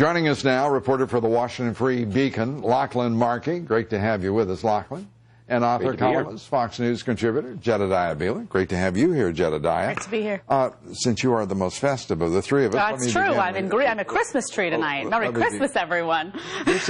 Joining us now, reporter for the Washington Free Beacon, Lachlan Markay. Great to have you with us, Lachlan. And author, columnist, Fox News contributor, Jedediah Beeler. Great to have you here, Jedediah. Great to be here. Since you are the most festive of the three of us. That's true. I'm a Christmas tree tonight. Merry Christmas, everyone. This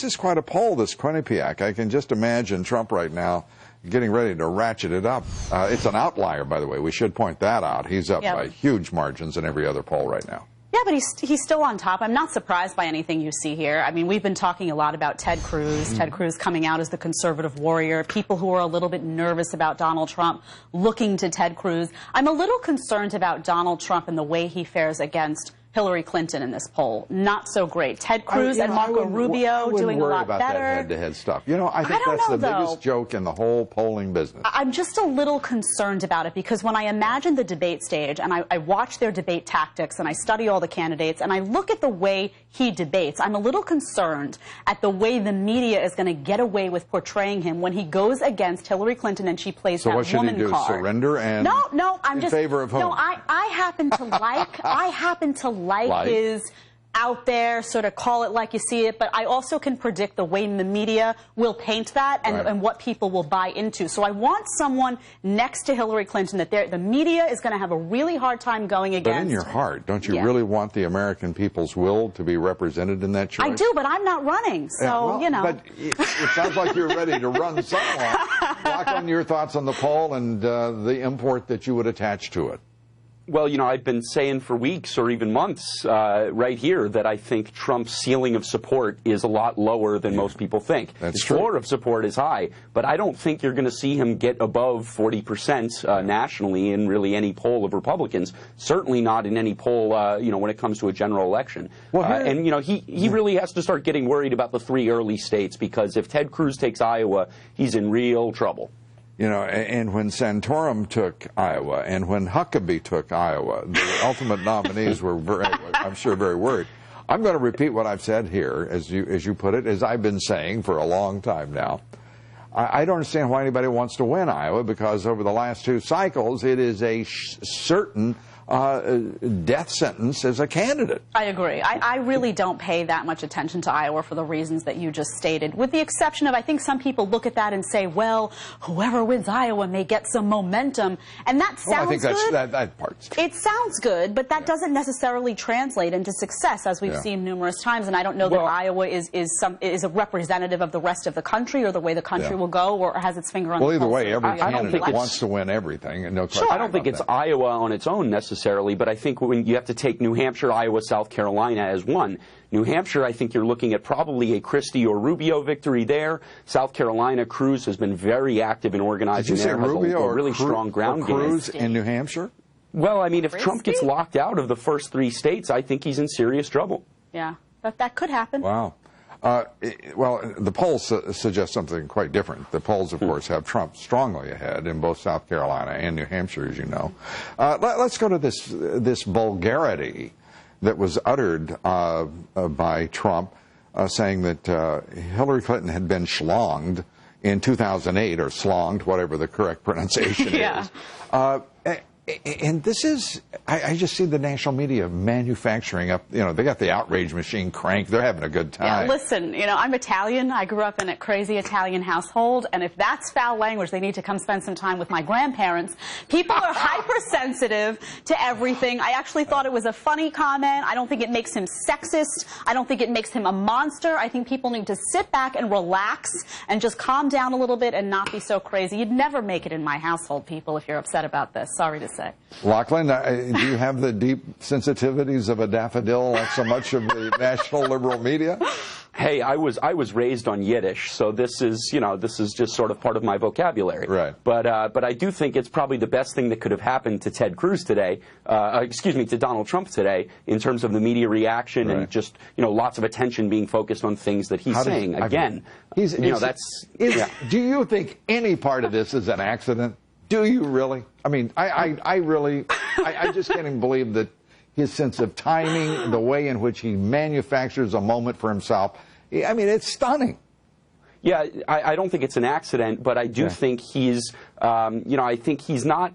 is quite a poll, this Quinnipiac. I can just imagine Trump right now getting ready to ratchet it up. It's an outlier, by the way. We should point that out. He's up by huge margins in every other poll right now. Yeah, but he's still on top. I'm not surprised by anything you see here. I mean, we've been talking a lot about Ted Cruz. Ted Cruz coming out as the conservative warrior. People who are a little bit nervous about Donald Trump looking to Ted Cruz. I'm a little concerned about Donald Trump and the way he fares against Hillary Clinton in this poll. Not so great. Ted Cruz and Marco Rubio doing a lot better. That head-to-head stuff. You know, I think that's the biggest joke in the whole polling business. I'm just a little concerned about it because when I imagine the debate stage and I watch their debate tactics and I study all the candidates and I look at the way he debates, I'm a little concerned at the way the media is going to get away with portraying him when he goes against Hillary Clinton and she plays that woman card. So what should he do? Surrender and I'm just in favor of whom? No, I happen to like his out there, sort of call it like you see it, but I also can predict the way the media will paint that and what people will buy into. So I want someone next to Hillary Clinton that the media is going to have a really hard time going against. But in your heart, don't you really want the American people's will to be represented in that choice? I do, but I'm not running, so, you know. But it sounds like you're ready to run someone. Lachlan, your thoughts on the poll and the import that you would attach to it? Well, you know, I've been saying for weeks or even months right here that I think Trump's ceiling of support is a lot lower than most people think. That's true. His floor of support is high, but I don't think you're going to see him get above 40% nationally in really any poll of Republicans. Certainly not in any poll, you know, when it comes to a general election. Well, and, you know, he really has to start getting worried about the three early states because if Ted Cruz takes Iowa, he's in real trouble. You know, and when Santorum took Iowa and when Huckabee took Iowa, the ultimate nominees were, I'm sure, very worried. I'm going to repeat what I've said here, as you put it, as I've been saying for a long time now. I don't understand why anybody wants to win Iowa because over the last two cycles, it is a certain death sentence as a candidate. I agree. I really don't pay that much attention to Iowa for the reasons that you just stated, with the exception of I think some people look at that and say, well, whoever wins Iowa may get some momentum, and that sounds good. I think that part's true. It sounds good, but that doesn't necessarily translate into success, as we've seen numerous times, and I don't know that Iowa is a representative of the rest of the country or the way the country will go or has its finger on the pulse. Well, either way, every candidate wants to win everything. And I don't think it's Iowa on its own necessarily. But I think when you have to take New Hampshire, Iowa, South Carolina as one. New Hampshire, I think you're looking at probably a Christie or Rubio victory there. South Carolina, Cruz has been very active in organizing there. Did you say Rubio a really strong ground game. Cruz in New Hampshire? Well, I mean, if Trump gets locked out of the first three states, I think he's in serious trouble. Yeah, that could happen. Wow. Well, the polls suggest something quite different. The polls, of course, have Trump strongly ahead in both South Carolina and New Hampshire, as you know. Let's go to this vulgarity that was uttered by Trump, saying that Hillary Clinton had been schlonged in 2008, or slonged, whatever the correct pronunciation is. And this is, I just see the national media manufacturing up, you know, they got the outrage machine cranked. They're having a good time. Yeah, listen, you know, I'm Italian. I grew up in a crazy Italian household. And if that's foul language, they need to come spend some time with my grandparents. People are hypersensitive to everything. I actually thought it was a funny comment. I don't think it makes him sexist. I don't think it makes him a monster. I think people need to sit back and relax and just calm down a little bit and not be so crazy. You'd never make it in my household, people, if you're upset about this. Sorry to say. Lachlan, do you have the deep sensitivities of a daffodil like so much of the national liberal media? Hey, I was raised on Yiddish, so this is, you know, this is just sort of part of my vocabulary. Right. But I do think it's probably the best thing that could have happened to Ted Cruz today, to Donald Trump today, in terms of the media reaction and just, you know, lots of attention being focused on things that he's saying. Again, do you think any part of this is an accident? Do you really? I mean, I just can't even believe that his sense of timing, the way in which he manufactures a moment for himself, I mean, it's stunning. Yeah, I don't think it's an accident, but I do think he's I think he's not,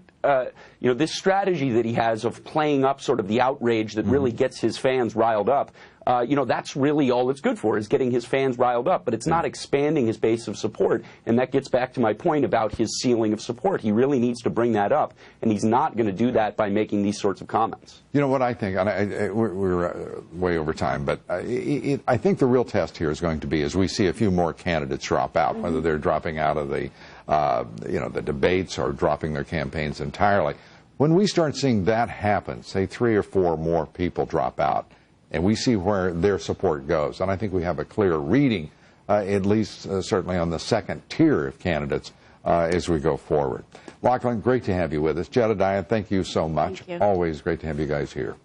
this strategy that he has of playing up sort of the outrage that really gets his fans riled up. That's really all it's good for, is getting his fans riled up, but it's not expanding his base of support, and that gets back to my point about his ceiling of support. He really needs to bring that up, and he's not going to do that by making these sorts of comments. You know what I think, and we're way over time, but I think the real test here is going to be as we see a few more candidates drop out, whether they're dropping out of the debates or dropping their campaigns entirely. When we start seeing that happen, say 3 or 4 more people drop out, and we see where their support goes, and I think we have a clear reading, at least certainly on the second tier of candidates as we go forward. Lachlan, great to have you with us. Jedediah, thank you so much. Thank you. Always great to have you guys here.